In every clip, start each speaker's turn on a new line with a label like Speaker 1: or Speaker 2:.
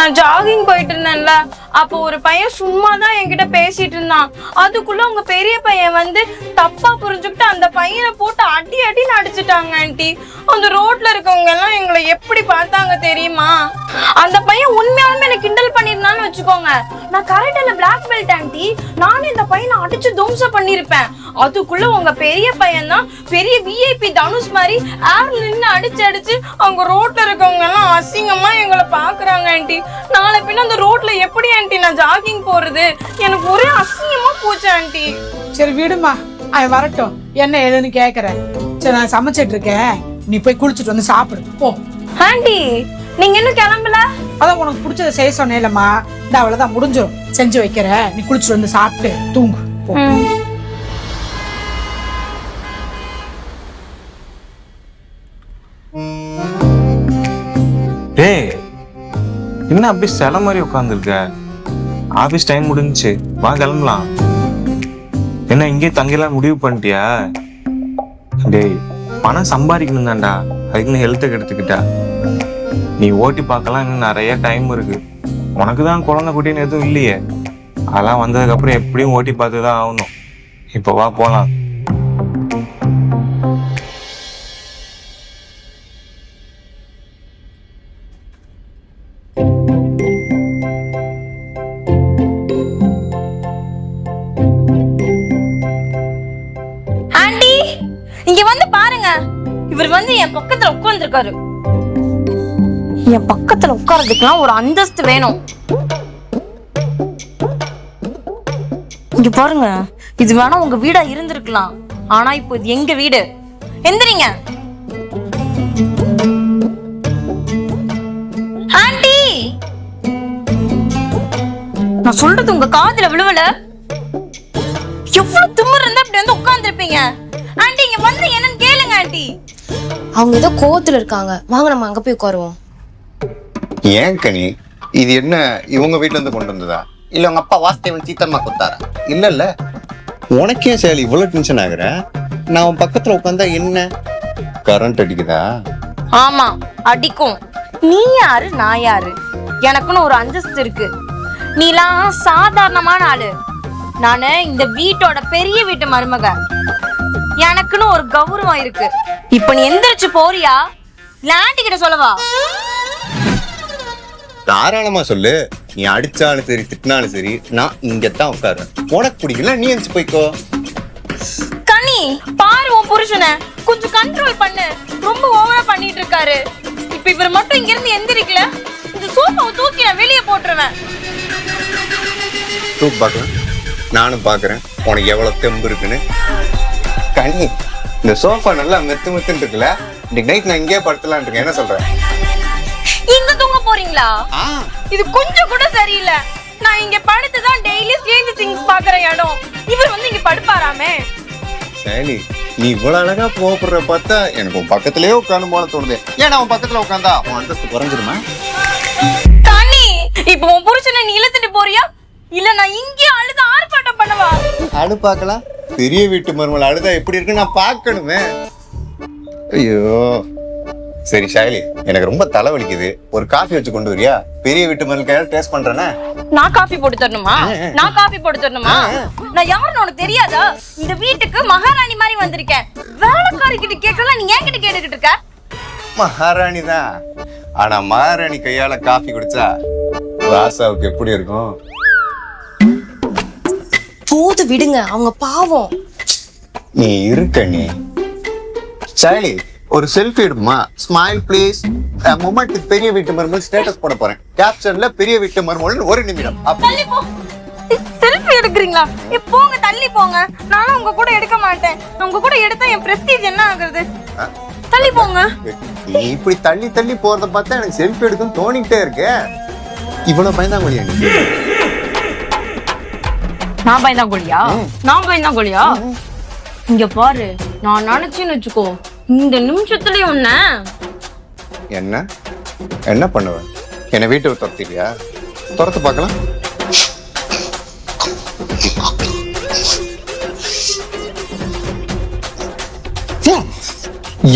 Speaker 1: நான் ஜாகிங் போயிட்டு இருந்தேன்ல, அப்போ ஒரு பையன் சும்மா தான் என்கிட்ட பேசிட்டு இருந்தான். அதுக்குள்ள உங்க பெரிய பையன் வந்து தப்பா புரிஞ்சுக்கிட்டு அந்த பையனை போட்டு அடி அடின்னு அடிச்சுட்டாங்க ஆண்டி. அந்த ரோட்ல இருக்கவங்க எல்லாம் எங்களை எப்படி பார்த்தாங்க தெரியுமா? அந்த பையன் உண்மையாலுமே எனக்கு கிண்டல் பண்ணிருந்தான்னு வச்சுக்கோங்க. நான் கரெக்டான பிளாக் பெல்ட் ஆண்டி. நானே இந்த பையனை அடிச்சு தும்சம் பண்ணிருப்பேன். அதுக்குள்ள உங்க பெரிய பையன் தான் பெரிய விஐபி தனுஷ் மாதிரி ஏர்ல நின்று அடிச்சு அடிச்சு அவங்க ரோட்ல இருக்கவங்க எல்லாம் அசிங்கமா எங்களை பாக்குறாங்க ஆண்டி. நாளை பின்ன அந்த ரோட்ல எப்படி ஆண்டி நான் ஜாகிங் போறது? எனக்கு ஒரே அசிங்கமா போச்சு ஆண்டி.
Speaker 2: சரி விடுமா, அவன் வரட்டும், என்ன ஏதுன்னு கேக்குறேன். சரி நான் சமைச்சிட்டு இருக்கேன், நீ போய் குளிச்சுட்டு வந்து சாப்பிடு போ.
Speaker 1: ஆண்டி நீங்க இன்னும் கிளம்பல?
Speaker 2: அதான் உனக்கு பிடிச்சத செய்ய சொன்னேலம்மா, இந்த அவ்வளவுதான் முடிஞ்சிடும், செஞ்சு வைக்கிறேன். நீ குளிச்சுட்டு வந்து சாப்பிட்டு தூங்கு போ.
Speaker 3: டேய், என்ன அப்படி சில மாதிரி உட்காந்துருக்க? ஆபீஸ் டைம் முடிஞ்சுச்சு, வா கிளம்பலாம். என்ன இங்கே தங்கலாம் முடிவு பண்ணிட்டியா? டேய், பணம் சம்பாதிக்கணும் தான்டா, அதுக்குன்னு ஹெல்த்தை கெடுத்துக்கிட்டா. நீ ஓட்டி பார்க்கலாம், இன்னும் நிறைய டைம் இருக்கு. உனக்கு தான் குழந்தை குட்டின்னு எதுவும் இல்லையே, அதெல்லாம் வந்ததுக்கு அப்புறம் எப்படியும் ஓட்டி பார்த்து தான் ஆகணும். இப்போ வா போலாம்.
Speaker 1: ஆண்டி இங்க வந்து பாருங்க, இவர் வந்து என் பக்கத்துல உட்கார்ந்துருக்காரு. என் பக்கத்துல உட்கார்றதுக்குலாம் ஒரு அந்தஸ்து வேணும். இங்க பாருங்க, இது வேணா உங்க வீடா இருந்திருக்கலாம், ஆனா இப்போ இது எங்க வீடு. எந்திரிங்க. ஆண்டி நான் சொல்றது உங்க காதுல விழுவல? எவ்வளவு திமிரு இருந்தா இப்படி வந்து உட்கார்ந்துருப்பீங்க? ஆண்டி இங்க வந்து என்னன்னு கேளுங்க ஆண்டி.
Speaker 4: அவங்க ஏதோ கோவத்துல இருக்காங்க, வாங்க நம்ம அங்க போய் உட்காருவோம்.
Speaker 5: ஏன் கனி, இது என்ன இவங்க வீட்டுல இருந்து கொண்டு வந்ததா, இல்ல உங்க அப்பா வாஸ்தவன் சீத்தம்மா கொடுத்தாரா? இல்ல உனக்கே சேலி இவ்வளவு டென்ஷன் ஆகுற? நான் உன் பக்கத்துல உட்காந்தா என்ன கரண்ட் அடிக்குதா?
Speaker 1: ஆமா அடிக்கும். நீ யாரு நான் யாரு? எனக்குன்னு ஒரு அந்தஸ்து இருக்கு. நீலாம் சாதாரணமான ஆளு, நானு இந்த வீட்டோட பெரிய வீட்டு மருமக. எனக்குன்னு ஒரு கௌரவம் இருக்கு. இப்ப நீ எந்திரிச்சு போறியா இல்ல ஆண்டி கிட்ட சொல்லவா?
Speaker 5: தாராளமா சொல்லு. நீ அடிச்சாலும் சரி திட்டினாலும் சரி, நான் இங்கத்தான் உட்காருவேன். உனக்கு பிடிக்கல நீ எந்திரிச்சு போய்க்கோ.
Speaker 1: கனி பாரு உன் புருஷனை கொஞ்சம் கண்ட்ரோல் பண்ணு, ரொம்ப ஓவரா பண்ணிட்டு இருக்காரு. இப்ப இவர் மட்டும் இங்க இருந்து எந்திரிக்கல, இந்த சோஃபாவை தூக்கி நான் வெளியே போட்டுருவேன்.
Speaker 5: தூக்கு பாக்கலாம், நானும் பாக்குறேன் உனக்கு எவ்வளவு தெம்பு இருக்குன்னு. கனி, இந்த சோஃபா நல்லா மெத்து மெத்துன்னு இருக்குல்ல, இன்னைக்கு நைட் நான் இங்கேயே படுத்தலான் இருக்கேன், என்ன சொல்றேன்?
Speaker 1: இங்க தூங்க போறீங்களா? இது கொஞ்சம் கூட சரியில்லை. நான் இங்க படுத்துதான் டெய்லி ஸ்ட்ரேஞ்ச் திங்ஸ் பாக்குற இடம். இவர் வந்து இங்க படுப்பாராமே.
Speaker 5: சரி, நீ இவ்வளவு அழகா போற பார்த்தா எனக்கு உன் பக்கத்திலேயே உட்காந்து போல தோணுது. ஏன்னா உன் பக்கத்துல உட்காந்தா உன் அந்தஸ்து குறைஞ்சிருமா?
Speaker 1: கனி இப்ப உன் புருஷனை நீ இழுத்துட்டு போறியா இல்ல நான் இங்கே அழுது ஆர்ப்பாட்டம் பண்ணவா?
Speaker 5: அழு பார்க்கலாம். பெரிய வீட்டு மருமகள் அழுதா எப்படி இருக்கு நான் பார்க்கணுமே. ஐயோ சரி ஷாயிலி, எனக்கு ரொம்ப தலைவலிக்குது, ஒரு காஃபி வச்சு கொண்டு வரியா? பெரிய வீட்டு மருமகள் டேஸ்ட் பண்றேனே.
Speaker 1: நான் காஃபி போட்டு தரணுமா? நான் காஃபி போட்டு தரணுமா? நான் யாருன்னு உனக்கு தெரியாதா? இந்த வீட்டுக்கு மகாராணி மாதிரி வந்திருக்கேன். வேலைக்காரி கிட்ட கேட்கலாம், நீ என்கிட்ட கேட்டுக்கிட்டு இருக்க?
Speaker 5: மகாராணி தான், ஆனா மகாராணி கையால காஃபி குடிச்சா ராசாவுக்கு எப்படி இருக்கும்?
Speaker 4: போது விடுங்க, அவங்க பாவம்.
Speaker 5: நீ இருக்க நீ. ஷாயிலி, ஒரு செல்ஃபி எடுமா? Smile please. மொமெண்ட் பெரிய வீட்டு மருமகள் ஸ்டேட்டஸ் போட போறேன். கேப்ஷன்ல பெரிய வீட்டு மருமகள் ஒரு நிமிடம்.
Speaker 1: தள்ளி போ. செல்ஃபி எடுக்கறீங்களா? போங்க தள்ளி போங்க. நானும் உங்க கூட எடுக்க மாட்டேன். உங்க கூட எடுத்தா என் பிரஸ்டீஜ் என்ன ஆகுறது? தள்ளி போங்க.
Speaker 5: நீ இப்படி தள்ளி தள்ளி போறத பார்த்தா எனக்கு செல்ஃபி எடுக்கணும்னு தோணிட்டே இருக்கு. இவ்வளவு பயந்தாங்கொழியா நீ?
Speaker 1: நான் பயந்தாங்கொழியா? நான் பயந்தாங்கொழியா? இங்க பாரு, நான் நினைச்சேன்னு வச்சுக்கோ, இந்த நிமிஷத்துலயும் ஒண்ண
Speaker 5: என்ன என்ன பண்ணுவேன்? என்ன வீட்டை துரத்திட்டியா? துரத்து பார்க்கலாம்.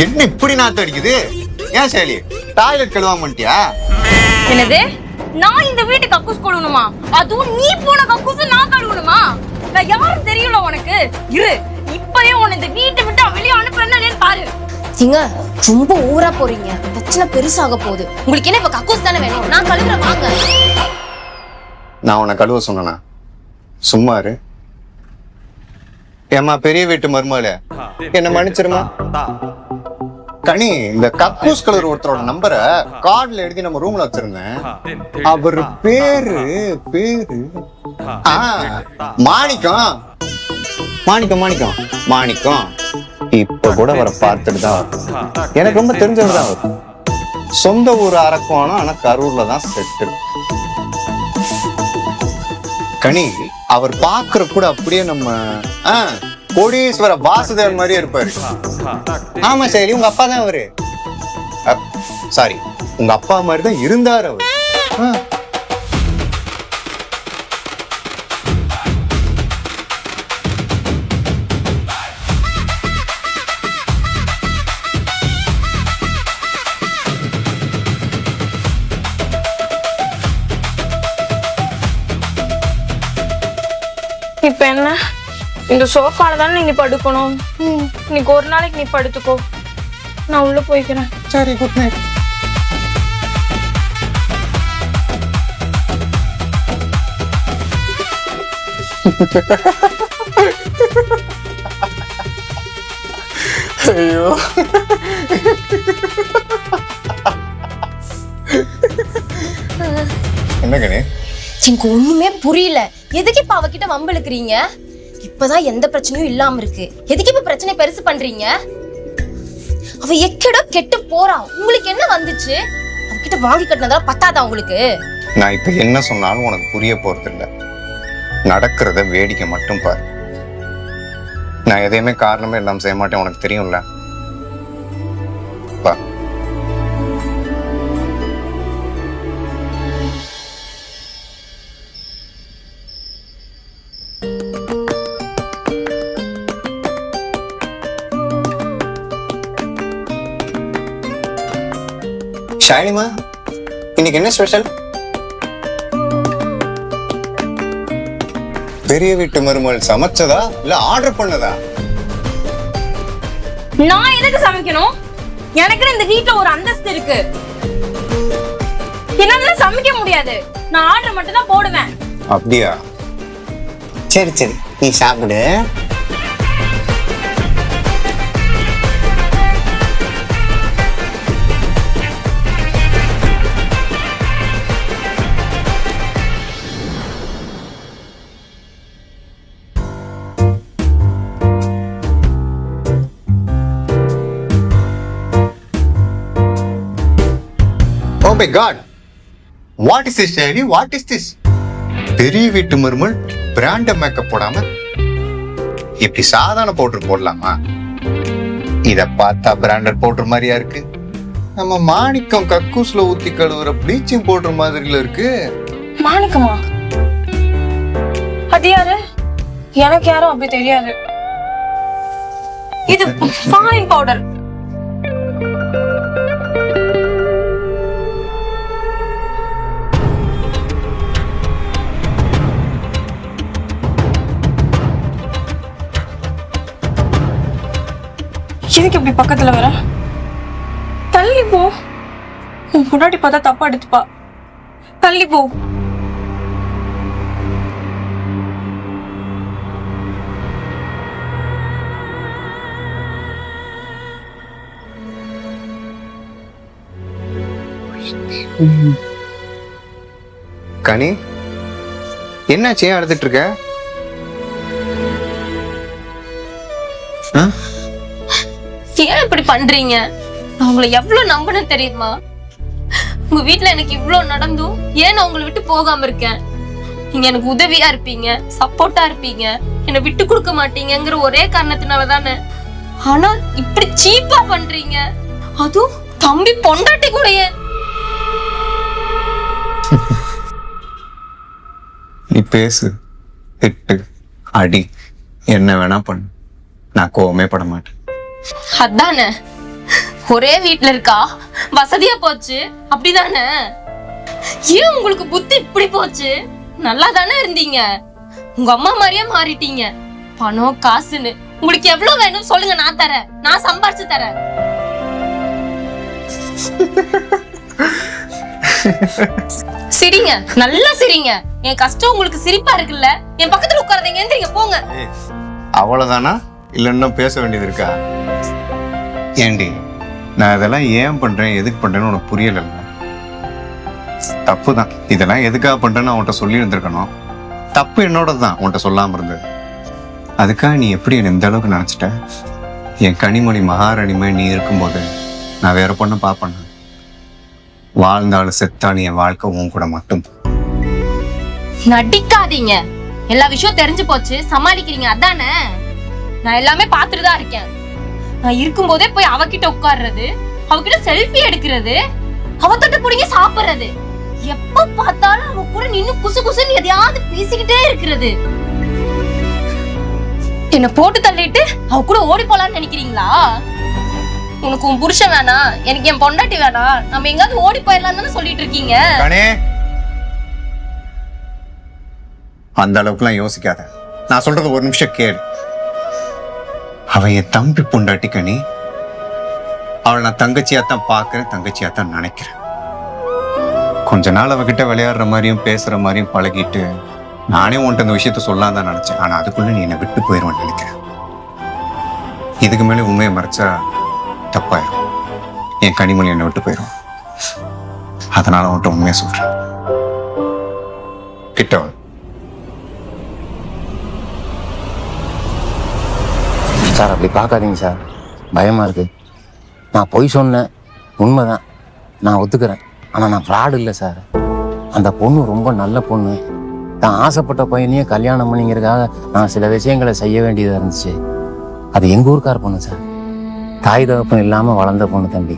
Speaker 5: என்ன இப்படி நாத்து அடிக்குது? ஏன் ஷாயிலி, டாய்லெட் கழுவாம பண்ணிட்டியா?
Speaker 1: என்னது? நான் இந்த வீட்டு கக்கூஸ் கழுவணுமா? அதுவும் நீ போன கக்கூஸ் நான் கழுவணுமா? நான் யாரும் தெரியல உனக்கு. இரு, இப்பவே உன்னை இந்த வீட்டை விட்டு வெளியே அனுப்புறேன்னு பாரு.
Speaker 4: நீங்க ரொம்ப ஊரா போறீங்க. பிரச்சனை பெருசாக போகுது. உங்களுக்கு என்ன இப்ப கக்கூஸ் தானே வேணும்? நான் கழுவுறேன், வாங்க.
Speaker 5: நான் உன்னை கழுவ சொன்னா சும்மா இரு. ஏம்மா பெரிய வீட்டு மருமகளே, என்ன மன்னிச்சிருமா. கனி, இந்த கக்கூஸ் கலர் ஒருத்தரோட நம்பரை கார்டுல எழுதி நம்ம ரூம்ல வச்சிருந்தேன். அவர் பேரு மாணிக்கம். மாணிக்கம் மாணிக்கம் மாணிக்கம். இப்ப கூட அவரை பார்த்துட்டு தான் வரும். எனக்கு ரொம்ப தெரிஞ்சவர்தான் அவர். சொந்த ஊர் அரக்கோணம், ஆனா கரூர்ல தான் செட்டு. கனி, அவர் பாக்குற கூட அப்படியே நம்ம கோடீஸ்வர வாசுதேவன் மாதிரியே இருப்பாரு. ஆமா சரி, உங்க அப்பா தான் அவரு. சாரி, உங்க அப்பா மாதிரி தான் இருந்தாரு அவரு.
Speaker 1: இப்ப என்ன, இந்த சோஃபால தானே நீங்க படுக்கணும். இன்னைக்கு ஒரு நாளைக்கு நீ படுத்துக்கோ, நான் உள்ள போய்க்கிறேன்.
Speaker 5: சரி, குட் நைட். ஐயோ, என்ன கணே?
Speaker 4: எனக்கு ஒண்ணுமே புரியல. எதுக்கு இப்ப அவகிட்ட வம்பிழுக்கிறீங்க? இப்பதான் எந்த பிரச்சனையும் இல்லாம இருக்கு. எதுக்கு இப்ப பிரச்சனை பெருசு பண்றீங்க? அவ எக்கடோ கெட்டு போறா. உங்களுக்கு என்ன வந்துச்சு? அவகிட்ட வாங்கி கட்டினதா பத்தாதா உங்களுக்கு?
Speaker 5: நான் இப்ப என்ன சொன்னாலும் உனக்கு புரிய போறது இல்ல. நடக்கிறத வேடிக்கை மட்டும் பாரு. நான் எதையுமே காரணமே இல்லாம செய்ய மாட்டேன், உனக்கு தெரியும்ல. பா. ஷாலினிமா, இன்னைக்கு என்ன ஸ்பெஷல்? பெரிய வீட்டு மருமகள் சமைச்சதா இல்ல ஆர்டர் பண்ணதா?
Speaker 1: நான் எதுக்கு சமைக்கணும்? எனக்கு இந்த வீட்டுல ஒரு அந்தஸ்து இருக்கு. என்னால சமைக்க முடியாது. நான் ஆர்டர் மட்டும் தான் போடுவேன்.
Speaker 5: அப்படியா? சரி சரி, நீ சாப்பிடு. Oh my God! What is this, Shani? What is this? பெரிய வீட்டு மருமகள் பிராண்ட் மேக்கப் போடாம இப்படி சாதாரண பவுடர் போடலாமா? இத பார்த்தா பிராண்டட் பவுடர் மாதிரியா இருக்கு. நம்ம மாணிக்கம் கக்கூஸ்ல ஊத்தி கழுவுற ப்ளீச்சிங் பவுடர் மாதிரில இருக்கு.
Speaker 1: மாணிக்கமா? அது யாரு? எனக்கு யாரும் அப்படி தெரியாது. இது ஃபாரின் பவுடர். எதுக்கு இப்படி பக்கத்துல வர? தள்ளி போ. உன் முன்னாடி பார்த்தா தப்பா எடுத்துப்பா. தள்ளி போ.
Speaker 5: கனி, என்னாச்சு? ஏன் அழுதுட்டு இருக்க?
Speaker 4: ஏன் இப்படி பண்றீங்க? நான் உங்களை எவ்வளவு நம்பினேன் தெரியுமா? உங்க வீட்டுல எனக்கு இவ்வளவு நடந்தும் ஏன் நான் உங்களை விட்டு போகாம இருக்கேன்? நீங்க எனக்கு உதவியா இருப்பீங்க, சப்போர்ட்டா இருப்பீங்க, என்னை விட்டு கொடுக்க மாட்டீங்கிற ஒரே காரணத்தினால தானே. ஆனா இப்படி சீப்பா பண்றீங்க. அதுவும் தம்பி பொண்டாட்டி கூடயே.
Speaker 5: நீ பேசு, திட்டு, அடி, என்ன வேணா பண்ணு, நான் கோவமே பட மாட்டேன்.
Speaker 4: அதானே, ஒரே வீட்டுல இருக்கா, வசதியா போச்சு, அப்படிதானே? ஏன் உங்களுக்கு புத்தி இப்படி போச்சு? நல்லா தானே இருந்தீங்க, உங்க அம்மா மாதிரியே மாறிட்டீங்க. பணம் காசுன்னு உங்களுக்கு எவ்வளவு வேணும் சொல்லுங்க, நான் தரேன், நான் சம்பாரிச்சு தரேன். சிரிங்க, நல்லா சிரிங்க. என் கஷ்டம் உங்களுக்கு சிரிப்பா இருக்குல்ல? என் பக்கத்துல உட்கார்றீங்க, எந்திரிங்க போங்க.
Speaker 5: அவ்வளவுதானா இல்ல இன்னும் பேச வேண்டியது இருக்கா? ஏண்டி நான் இதெல்லாம் ஏன் பண்றேன் எதுக்கு பண்றேன்னு உனக்கு புரியல. தப்பு தான், இதெல்லாம் எதுக்காக பண்றேன்னு அவன்கிட்ட சொல்லி இருந்திருக்கணும். தப்பு என்னோட தான் உன்கிட்ட சொல்லாம இருந்தது. அதுக்காக நீ எப்படி என்ன இந்த அளவுக்கு நினைச்சிட்ட? என் கனிமொழி மகாராணிமே நீ இருக்கும்போது நான் வேற பொண்ணை பார்ப்பேன். வாழ்ந்தாலும் செத்தாலும் என் வாழ்க்கை உன் கூட மட்டும்.
Speaker 4: நடிக்காதீங்க, எல்லா விஷயம் தெரிஞ்சு போச்சு, சமாளிக்கிறீங்க அதானே? நான் எல்லாமே பார்த்துட்டு தான் இருக்கேன். நான் இருக்கும்போதே போய் அவகிட்ட உட்கார்றது, அவகிட்ட செல்ஃபி எடுக்கிறது, அவ தொட்டு புடிங்க சாப்பிடுறது, எப்ப பார்த்தாலும் அவ கூட நின்னு குசு குசுன்னு எதையாவது பேசிக்கிட்டே இருக்கிறது. என்ன போட்டு தள்ளிட்டு அவ கூட ஓடி போலான்னு நினைக்கிறீங்களா? உனக்கு உன் புருஷன் வேணா, எனக்கு என் பொண்டாட்டி வேணா, நம்ம எங்காவது ஓடி போயிடலாம் தானே சொல்லிட்டு இருக்கீங்க.
Speaker 5: அந்த அளவுக்குலாம் யோசிக்காத. நான் சொல்றது ஒரு நிமிஷம் கேளு. அவ என் தம்பி பொண்டாட்டி கனி. அவளை நான் தங்கச்சியாத்தான் பாக்குறேன், தங்கச்சியாத்தான் நினைக்கிறேன். கொஞ்ச நாள் அவகிட்ட விளையாடுற மாதிரியும் பேசுற மாதிரியும் பழகிட்டு நானே உன்ட்ட இந்த விஷயத்த சொல்லாம தான் நினைச்சேன். ஆனா அதுக்குள்ள நீ என்னை விட்டு போயிடுவேன்னு நினைக்கிறேன். இதுக்கு மேலே உண்மையை மறைச்சா தப்பாயிரும். என் கனிமொழி என்னை விட்டு போயிடும். அதனால உன்ட்ட உண்மையை சொல்றேன். கிட்ட
Speaker 6: சார் அப்படி பார்க்காதீங்க சார், பயமாக இருக்குது. நான் பொய் சொன்னேன், உண்மைதான், நான் ஒத்துக்கிறேன். ஆனால் நான் ஃப்ராடு இல்லை சார். அந்த பொண்ணு ரொம்ப நல்ல பொண்ணு. தான் ஆசைப்பட்ட பையனையே கல்யாணம் பண்ணிங்கிறதுக்காக நான் சில விஷயங்களை செய்ய வேண்டியதாக இருந்துச்சு. அது எங்கள் ஊருக்கார பொண்ணு சார். தாய் தகப்பன் இல்லாமல் வளர்ந்த பொண்ணு தம்பி.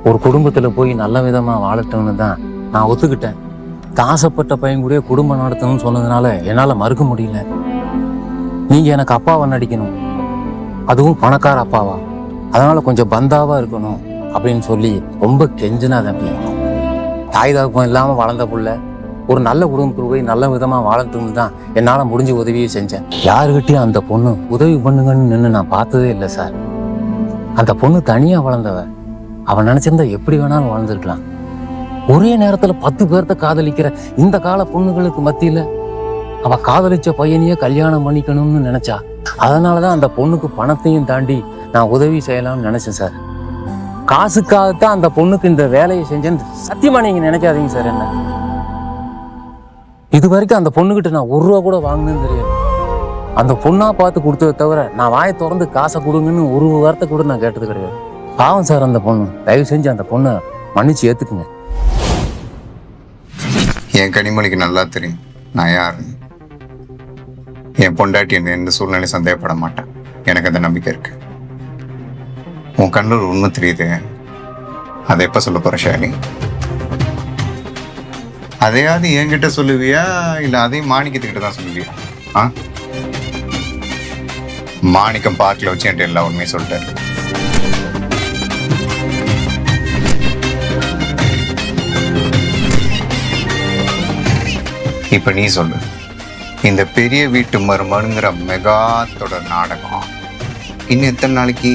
Speaker 6: ஒரு குடும்பத்தில் போய் நல்ல விதமாக வாழட்டும்னு தான் நான் ஒத்துக்கிட்டேன். தான் ஆசைப்பட்ட பையன் கூட குடும்பம் நடத்தணும்னு சொன்னதுனால என்னால் மறுக்க முடியல. நீங்கள் எனக்கு அப்பாவை நடிக்கணும், அதுவும் பணக்கார அப்பாவா, அதனால கொஞ்சம் பந்தாவா இருக்கணும் அப்படின்னு சொல்லி ரொம்ப கெஞ்சினா தம்பி. தாய் தகப்பம் இல்லாம வளர்ந்த புள்ள ஒரு நல்ல குடும்பத்துக்கு போய் நல்ல விதமா வாழட்டும்னு தான் என்னால முடிஞ்ச உதவியை செஞ்சேன். யாருக்கிட்டையும் அந்த பொண்ணு உதவி பண்ணுங்கன்னு நின்று நான் பார்த்ததே இல்லை சார். அந்த பொண்ணு தனியா வளர்ந்தவ. அவன் நினைச்சிருந்தா எப்படி வேணாலும் வாழ்ந்துருக்கலாம். ஒரே நேரத்துல 10 பேர்த்த காதலிக்கிற இந்த கால பொண்ணுகளுக்கு மத்தியில அவ காதலிச்ச பையனையே கல்யாணம் பண்ணிக்கணும்னு நினைச்சா. அதனாலதான் அந்த பொண்ணுக்கு பணத்தையும் தாண்டி நான் உதவி செய்யலாம்னு நினைச்சேன் சார். காசுக்காகத்தான் அந்த பொண்ணுக்கு இந்த வேலையை செஞ்சேன்னு சத்தியமா நீங்க நினைக்காதீங்க சார். என்ன இது வரைக்கும் அந்த பொண்ணுகிட்ட நான் 1 ரூபா கூட வாங்கினேன்னு தெரியாது. அந்த பொண்ணா பார்த்து கொடுத்ததை தவிர நான் வாயை திறந்து காசை கொடுங்கன்னு ஒரு வார்த்தை கூட நான் கேட்டது கிடையாது. பாவம் சார் அந்த பொண்ணு. தயவு செஞ்சு அந்த பொண்ணை மன்னிச்சு ஏத்துக்குங்க.
Speaker 5: என் கனிமொழிக்கு நல்லா தெரியும் நான் யாரு. என் பொண்டாட்டி எந்த சூழ்நிலையும் சந்தேகப்பட மாட்டேன். எனக்கு அந்த நம்பிக்கை இருக்கு. உன் கண்ணில் உண்மை தெரியுது. அதை எப்ப சொல்ல போற ஷாலினி? அதையாவது என்கிட்ட சொல்லுவியா இல்ல அதையும் மாணிக்கத்துக்கிட்ட தான் சொல்லுவியா? மாணிக்கம் பார்க்கல வச்சு என்கிட்ட எல்லா உண்மையும் சொல்லிட்டாரு. இப்ப நீ சொல்லு, இந்த பெரிய வீட்டு மருமனுங்கிற மெகா தொடர் நாடகம் இன்னும் எத்தனை நாளைக்கு?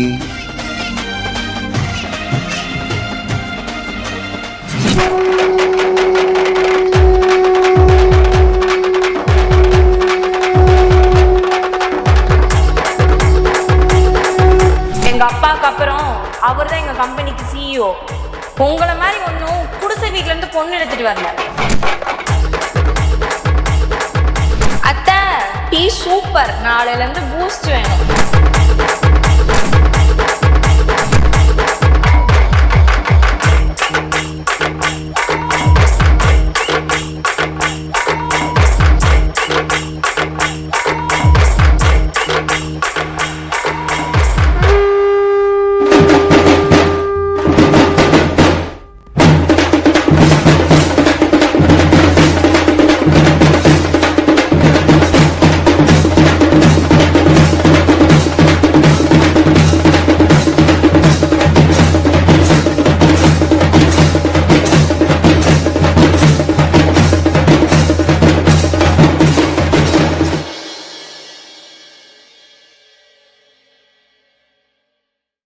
Speaker 1: எங்க அப்பாவுக்கு அப்புறம் அவர் தான் எங்க கம்பெனிக்கு CEO. உங்களை மாதிரி ஒன்றும் குடிசை வீட்டுல இருந்து பொண்ணு எடுத்துட்டு வரல. அத்தை டீ சூப்பர், நாளையில இருந்து பூஸ்ட் வேணும்.